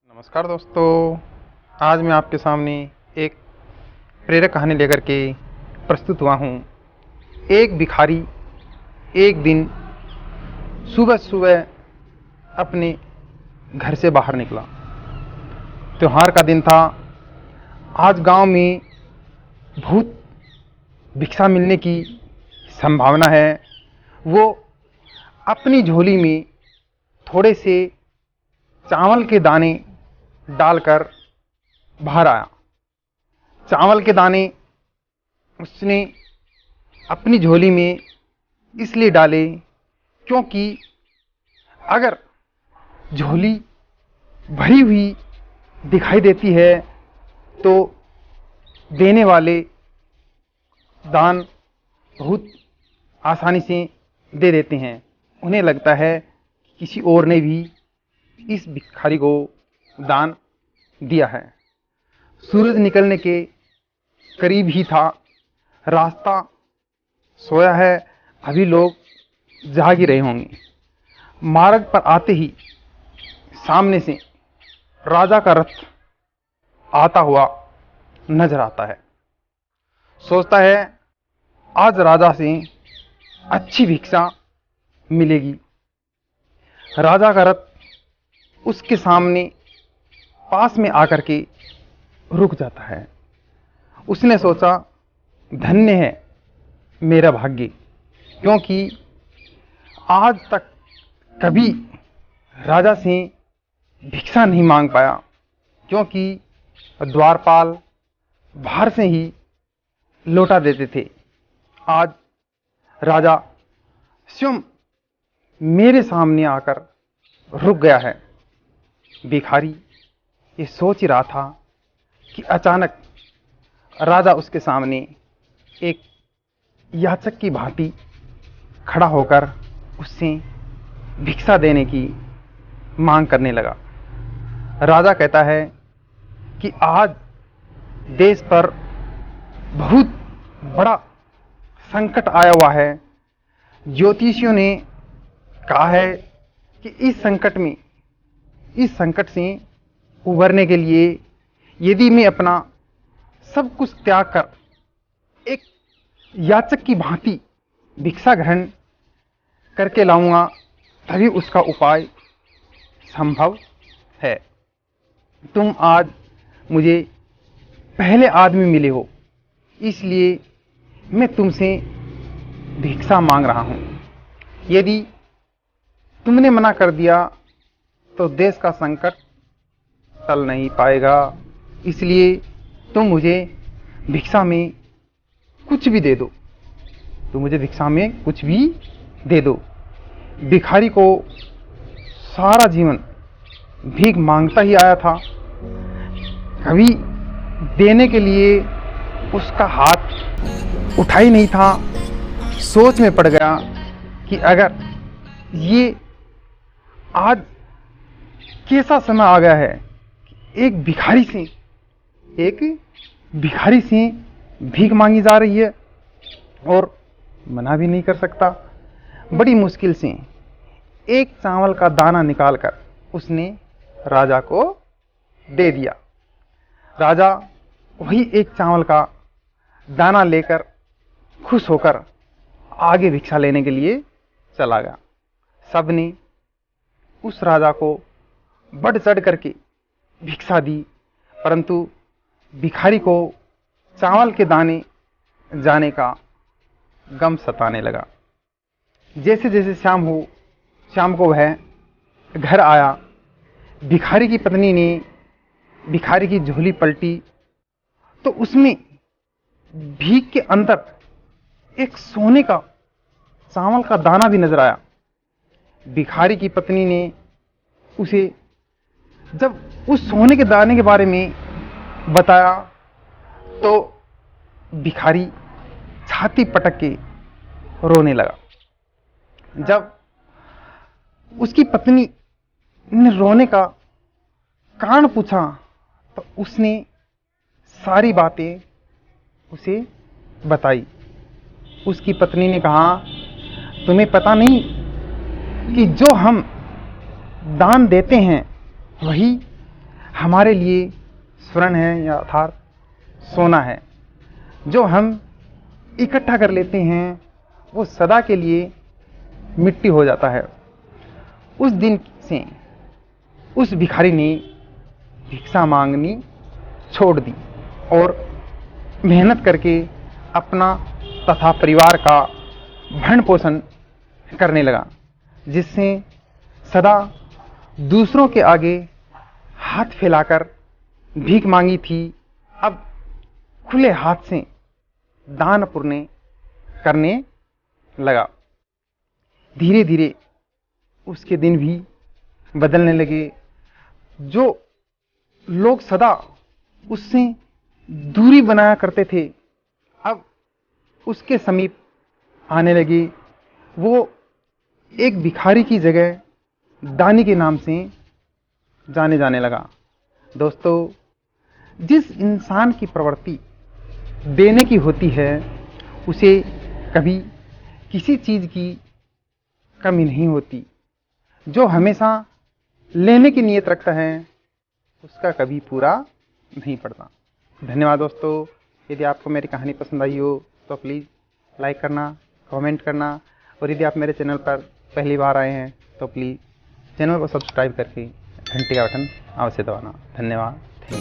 नमस्कार दोस्तों। आज मैं आपके सामने एक प्रेरक कहानी लेकर के प्रस्तुत हुआ हूँ। एक भिखारी एक दिन सुबह सुबह अपने घर से बाहर निकला। त्योहार का दिन था। आज गांव में बहुत भिक्षा मिलने की संभावना है। वो अपनी झोली में थोड़े से चावल के दाने डालकर बाहर आया। चावल के दाने उसने अपनी झोली में इसलिए डाले क्योंकि अगर झोली भरी हुई दिखाई देती है तो देने वाले दान बहुत आसानी से दे देते हैं। उन्हें लगता है कि किसी और ने भी इस भिखारी को दान दिया है। सूरज निकलने के करीब ही था। रास्ता सोया है, अभी लोग जाग ही रहे होंगे। मार्ग पर आते ही सामने से राजा का रथ आता हुआ नजर आता है। सोचता है आज राजा से अच्छी भिक्षा मिलेगी। राजा का रथ उसके सामने पास में आकर के रुक जाता है। उसने सोचा धन्य है मेरा भाग्य, क्योंकि आज तक कभी राजा से भिक्षा नहीं मांग पाया, क्योंकि द्वारपाल बाहर से ही लौटा देते थे। आज राजा स्वयं मेरे सामने आकर रुक गया है। भिखारी ये सोच ही रहा था कि अचानक राजा उसके सामने एक याचक की भांति खड़ा होकर उससे भिक्षा देने की मांग करने लगा। राजा कहता है कि आज देश पर बहुत बड़ा संकट आया हुआ है। ज्योतिषियों ने कहा है कि इस संकट से उबरने के लिए यदि मैं अपना सब कुछ त्याग कर एक याचक की भांति भिक्षा ग्रहण करके लाऊंगा, तभी उसका उपाय संभव है। तुम आज मुझे पहले आदमी मिले हो, इसलिए मैं तुमसे भिक्षा मांग रहा हूं। यदि तुमने मना कर दिया तो देश का संकट टल नहीं पाएगा। इसलिए तुम मुझे भिक्षा में कुछ भी दे दो। तुम मुझे भिक्षा में कुछ भी दे दो। भिखारी को सारा जीवन भीख मांगता ही आया था। कभी देने के लिए उसका हाथ उठा ही नहीं था। सोच में पड़ गया कि अगर ये आज कैसा समय आ गया है, एक भिखारी से भीख मांगी जा रही है और मना भी नहीं कर सकता। बड़ी मुश्किल से एक चावल का दाना निकालकर उसने राजा को दे दिया। राजा वही एक चावल का दाना लेकर खुश होकर आगे भिक्षा लेने के लिए चला गया। सबने उस राजा को बढ़ चढ़ करके भिक्षा दी, परंतु भिखारी को चावल के दाने जाने का गम सताने लगा। जैसे जैसे शाम को वह घर आया, भिखारी की पत्नी ने भिखारी की झोली पलटी तो उसमें भीख के अंदर एक सोने का चावल का दाना भी नजर आया। भिखारी की पत्नी ने उसे जब उस सोने के दाने के बारे में बताया तो भिखारी छाती पटक के रोने लगा। जब उसकी पत्नी ने रोने का कारण पूछा तो उसने सारी बातें उसे बताई। उसकी पत्नी ने कहा, तुम्हें पता नहीं कि जो हम दान देते हैं वही हमारे लिए स्वर्ण है या अर्थात सोना है। जो हम इकट्ठा कर लेते हैं वो सदा के लिए मिट्टी हो जाता है। उस दिन से उस भिखारी ने भिक्षा मांगनी छोड़ दी और मेहनत करके अपना तथा परिवार का भरण पोषण करने लगा, जिससे सदा दूसरों के आगे हाथ फैलाकर भीख मांगी थी, अब खुले हाथ से दान पुण्य करने लगा। धीरे धीरे उसके दिन भी बदलने लगे। जो लोग सदा उससे दूरी बनाया करते थे, अब उसके समीप आने लगे। वो एक भिखारी की जगह दानी के नाम से जाने जाने लगा। दोस्तों, जिस इंसान की प्रवृत्ति देने की होती है उसे कभी किसी चीज की कमी नहीं होती। जो हमेशा लेने की नीयत रखता है उसका कभी पूरा नहीं पड़ता। धन्यवाद दोस्तों। यदि आपको मेरी कहानी पसंद आई हो तो प्लीज़ लाइक करना, कमेंट करना, और यदि आप मेरे चैनल पर पहली बार आए हैं तो प्लीज़ चैनल को सब्सक्राइब करके घंटी का बटन अवश्य दबाना। धन्यवाद। Thank you.